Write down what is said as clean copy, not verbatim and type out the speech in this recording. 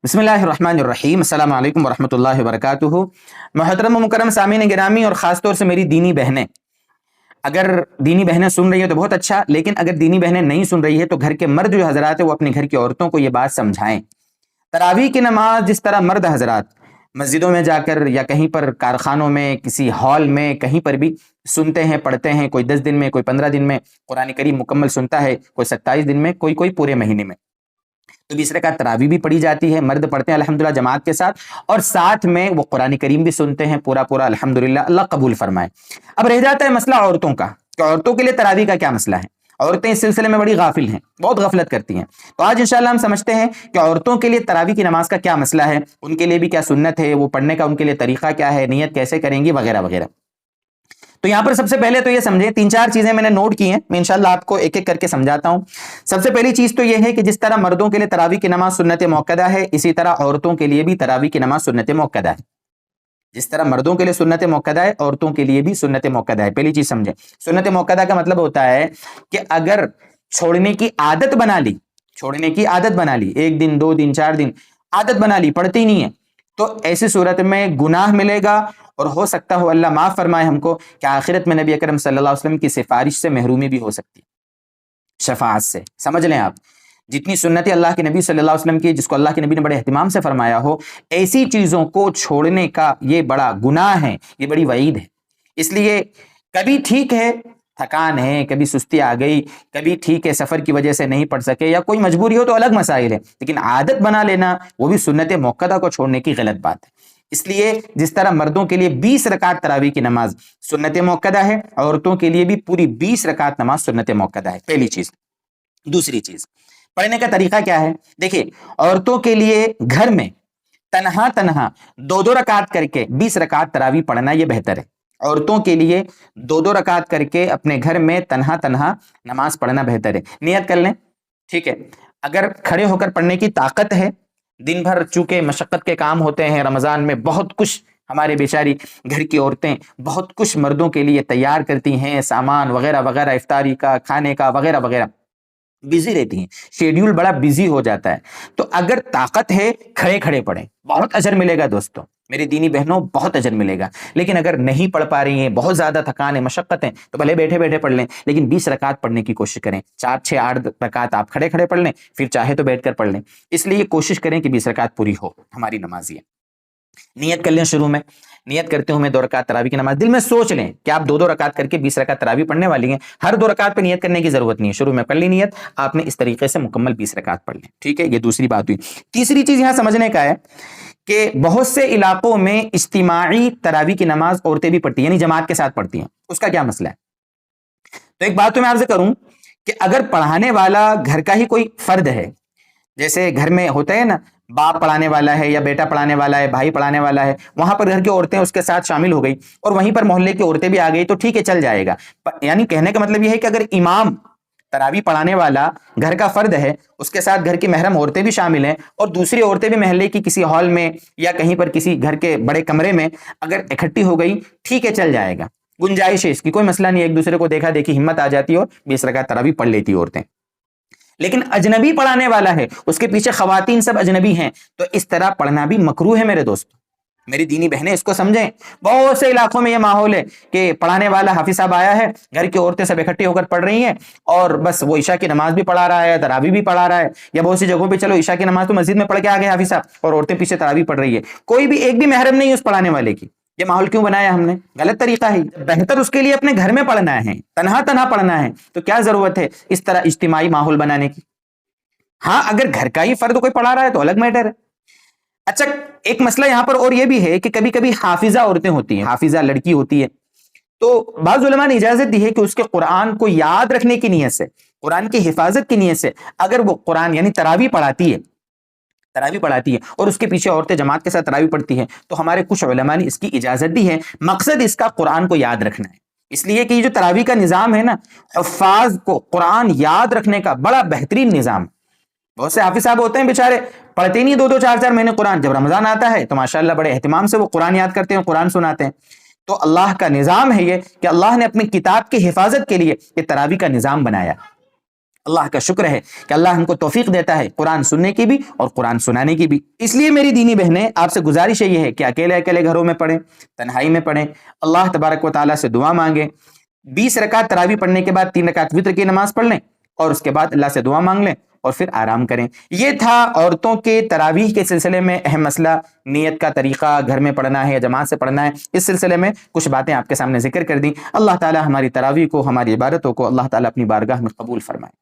بسم اللہ الرحمن الرحیم، السلام علیکم ورحمۃ اللہ وبرکاتہ۔ محترم و مکرم سامعین گرامی اور خاص طور سے میری دینی بہنیں، اگر دینی بہنیں سن رہی ہیں تو بہت اچھا، لیکن اگر دینی بہنیں نہیں سن رہی ہے تو گھر کے مرد جو حضرات ہیں وہ اپنے گھر کی عورتوں کو یہ بات سمجھائیں۔ تراویح کی نماز جس طرح مرد حضرات مسجدوں میں جا کر یا کہیں پر کارخانوں میں کسی ہال میں کہیں پر بھی سنتے ہیں پڑھتے ہیں، کوئی 10 دن میں، کوئی 15 دن میں قرآن کریم مکمل سنتا ہے، کوئی 27 دن میں، کوئی پورے مہینے میں، تو 20 رکعت تراویح بھی پڑھی جاتی ہے، مرد پڑھتے ہیں الحمدللہ جماعت کے ساتھ، اور ساتھ میں وہ قرآن کریم بھی سنتے ہیں پورا الحمدللہ، اللہ قبول فرمائے۔ اب رہ جاتا ہے مسئلہ عورتوں کا کہ عورتوں کے لیے تراویح کا کیا مسئلہ ہے۔ عورتیں اس سلسلے میں بڑی غافل ہیں، بہت غفلت کرتی ہیں، تو آج انشاءاللہ ہم سمجھتے ہیں کہ عورتوں کے لیے تراویح کی نماز کا کیا مسئلہ ہے، ان کے لیے بھی کیا سنت ہے، وہ پڑھنے کا ان کے لیے طریقہ کیا ہے، نیت کیسے کریں گی، وغیرہ وغیرہ۔ تو یہاں پر سب سے پہلے تو یہ سمجھیں، 3-4 چیزیں میں نے نوٹ کی ہیں، میں انشاءاللہ آپ کو ایک ایک کر کے سمجھاتا ہوں۔ سب سے پہلی چیز تو یہ ہے کہ جس طرح مردوں کے لیے تراویح کی نماز سنت موقدہ ہے، اسی طرح عورتوں کے لیے بھی تراویح کی نماز سنت موقدہ ہے۔ جس طرح مردوں کے لیے سنت موقدہ ہے، عورتوں کے لیے بھی سنت موقدہ ہے۔ پہلی چیز سمجھیں، سنت موقدہ کا مطلب ہوتا ہے کہ اگر چھوڑنے کی عادت بنا لی، 1 دن 2 دن 4 دن عادت بنا لی، پڑھتی نہیں ہے، تو ایسی صورت میں گناہ ملے گا، اور ہو سکتا ہو اللہ معاف فرمائے ہم کو کہ آخرت میں نبی اکرم صلی اللہ علیہ وسلم کی سفارش سے محرومی بھی ہو سکتی ہے، شفاعت سے۔ سمجھ لیں آپ، جتنی سنتیں اللہ کے نبی صلی اللہ علیہ وسلم کی، جس کو اللہ کے نبی نے بڑے اہتمام سے فرمایا ہو، ایسی چیزوں کو چھوڑنے کا یہ بڑا گناہ ہے، یہ بڑی وعید ہے۔ اس لیے کبھی ٹھیک ہے تھکان ہے، کبھی سستی آ گئی، کبھی ٹھیک ہے سفر کی وجہ سے نہیں پڑھ سکے یا کوئی مجبوری ہو تو الگ مسائل ہے، لیکن عادت بنا لینا، وہ بھی سنت موقدہ کو چھوڑنے کی غلط بات ہے۔ اس لیے جس طرح مردوں کے لیے 20 رکعت تراویح کی نماز سنت موقدہ ہے، عورتوں کے لیے بھی پوری 20 رکعت نماز سنت موقدہ ہے، پہلی چیز۔ دوسری چیز، پڑھنے کا طریقہ کیا ہے؟ دیکھیں، عورتوں کے لیے گھر میں تنہا 2 رکعت کر کے 20 رکعت تراویح پڑھنا یہ بہتر ہے۔ عورتوں کے لیے 2 رکعت کر کے اپنے گھر میں تنہا نماز پڑھنا بہتر ہے۔ نیت کر لیں، ٹھیک ہے۔ اگر کھڑے ہو کر پڑھنے کی طاقت ہے، دن بھر چونکہ مشقت کے کام ہوتے ہیں، رمضان میں بہت کچھ ہمارے بیچاری گھر کی عورتیں بہت کچھ مردوں کے لیے تیار کرتی ہیں، سامان وغیرہ وغیرہ، افطاری کا، کھانے کا، وغیرہ وغیرہ، بزی رہتی ہیں، شیڈیول بڑا بزی ہو جاتا ہے۔ تو اگر طاقت ہے، کھڑے پڑھیں، بہت اجر ملے گا دوستوں، میری دینی بہنوں، بہت اجر ملے گا۔ لیکن اگر نہیں پڑھ پا رہی ہیں، بہت زیادہ تھکان ہے، مشقت ہے، تو بھلے بیٹھے پڑھ لیں، لیکن 20 رکعت پڑھنے کی کوشش کریں۔ 4 6 8 رکعت آپ کھڑے پڑھ لیں، پھر چاہے تو بیٹھ کر پڑھ لیں۔ اس لیے کوشش کریں کہ 20 رکعت پوری ہو ہماری نماز۔ یہ نیت کر لیں، شروع میں نیت کرتے ہوں میں 2 رکعت تراویح کی نماز، دل میں سوچ لیں کہ آپ 2 رکعت کر کے 20 رکعت تراویح پڑھنے والی ہیں۔ ہر 2 رکعت پہ نیت کرنے کی ضرورت نہیں ہے، شروع میں کر لی نیت، آپ نے اس طریقے سے مکمل 20 رکعت پڑھ لیں، ٹھیک ہے۔ یہ دوسری بات ہوئی۔ تیسری چیز یہاں سمجھنے کا ہے کہ بہت سے علاقوں میں اجتماعی تراویح کی نماز عورتیں بھی پڑھتی ہیں، یعنی جماعت کے ساتھ پڑھتی ہیں، اس کا کیا مسئلہ ہے؟ تو ایک بات تو میں آپ سے کروں کہ اگر پڑھانے والا گھر کا ہی کوئی فرد ہے، جیسے گھر میں ہوتا ہے نا، باپ پڑھانے والا ہے یا بیٹا پڑھانے والا ہے، بھائی پڑھانے والا ہے، وہاں پر گھر کی عورتیں اس کے ساتھ شامل ہو گئی اور وہیں پر محلے کی عورتیں بھی آ گئی، تو ٹھیک ہے، چل جائے گا۔ یعنی کہنے کا مطلب یہ ہے کہ اگر امام تراویح پڑھانے والا گھر کا فرد ہے، اس کے ساتھ گھر کی محرم عورتیں بھی شامل ہیں، اور دوسری عورتیں بھی محلے کی کسی ہال میں یا کہیں پر کسی گھر کے بڑے کمرے میں اگر اکٹھی ہو گئی، ٹھیک ہے، چل جائے گا، گنجائش ہے اس کی، کوئی مسئلہ نہیں، ایک دوسرے کو دیکھا دیکھی ہمت آ جاتی ہے اور 20 رکعت تراویح پڑھ لیتی عورتیں۔ لیکن اجنبی پڑھانے والا ہے، اس کے پیچھے خواتین سب اجنبی ہیں، تو اس طرح پڑھنا بھی مکروہ ہے میرے دوست، میری دینی بہنیں اس کو سمجھیں۔ بہت سے علاقوں میں یہ ماحول ہے کہ پڑھانے والا حافظ صاحب آیا ہے، گھر کی عورتیں سب اکٹھی ہو کر پڑھ رہی ہیں، اور بس وہ عشاء کی نماز بھی پڑھا رہا ہے، تراویح بھی پڑھا رہا ہے، یا بہت سی جگہوں پہ چلو عشاء کی نماز تو مسجد میں پڑھ کے آ گئے حافظ صاحب، اور عورتیں پیچھے تراویح پڑھ رہی ہے، کوئی بھی ایک بھی محرم نہیں اس پڑھانے والے کی۔ یہ ماحول کیوں بنایا ہم نے؟ غلط طریقہ ہے، بہتر اس کے لیے اپنے گھر میں پڑھنا ہے، تنہا پڑھنا ہے، تو کیا ضرورت ہے اس طرح اجتماعی ماحول بنانے کی؟ ہاں، اگر گھر کا ہی فرد کوئی پڑھا رہا ہے تو الگ میٹر ہے۔ اچھا، ایک مسئلہ یہاں پر اور یہ بھی ہے کہ کبھی کبھی حافظہ عورتیں ہوتی ہیں، حافظہ لڑکی ہوتی ہے، تو بعض علماء نے اجازت دی ہے کہ اس کے قرآن کو یاد رکھنے کی نیت سے، قرآن کی حفاظت کی نیت سے اگر وہ قرآن یعنی تراویح پڑھاتی ہے اور اس کے پیچھے عورتیں جماعت کے ساتھ تراویح پڑھتی ہیں، تو ہمارے کچھ علماء نے اس کی اجازت دی ہے۔ مقصد اس کا قرآن کو یاد رکھنا ہے، اس لیے کہ یہ جو تراویح کا نظام ہے نا، حفاظ کو قرآن یاد رکھنے کا بڑا بہترین نظام۔ بہت سے حافظ صاحب ہوتے ہیں بیچارے، پڑھتے نہیں 2 4 مہینے قرآن، جب رمضان آتا ہے تو ماشاءاللہ بڑے اہتمام سے وہ قرآن یاد کرتے ہیں، قرآن سناتے ہیں۔ تو اللہ کا نظام ہے یہ کہ اللہ نے اپنی کتاب کی حفاظت کے لیے یہ تراویح کا نظام بنایا۔ اللہ کا شکر ہے کہ اللہ ہم کو توفیق دیتا ہے قرآن سننے کی بھی اور قرآن سنانے کی بھی۔ اس لیے میری دینی بہنیں آپ سے گزارش یہ ہے کہ اکیلے اکیلے گھروں میں پڑھیں، تنہائی میں پڑھیں، اللہ تبارک و تعالیٰ سے دعا مانگیں، 20 رکعت تراویح پڑھنے کے بعد 3 رکعت وتر کی نماز پڑھ لیں اور اس کے بعد اللہ سے دعا مانگ لیں اور پھر آرام کریں۔ یہ تھا عورتوں کے تراویح کے سلسلے میں اہم مسئلہ، نیت کا طریقہ، گھر میں پڑھنا ہے یا جماعت سے پڑھنا ہے، اس سلسلے میں کچھ باتیں آپ کے سامنے ذکر کر دی۔ اللہ تعالی ہماری تراویح کو، ہماری عبادتوں کو اللہ تعالی اپنی بارگاہ میں قبول فرمائے۔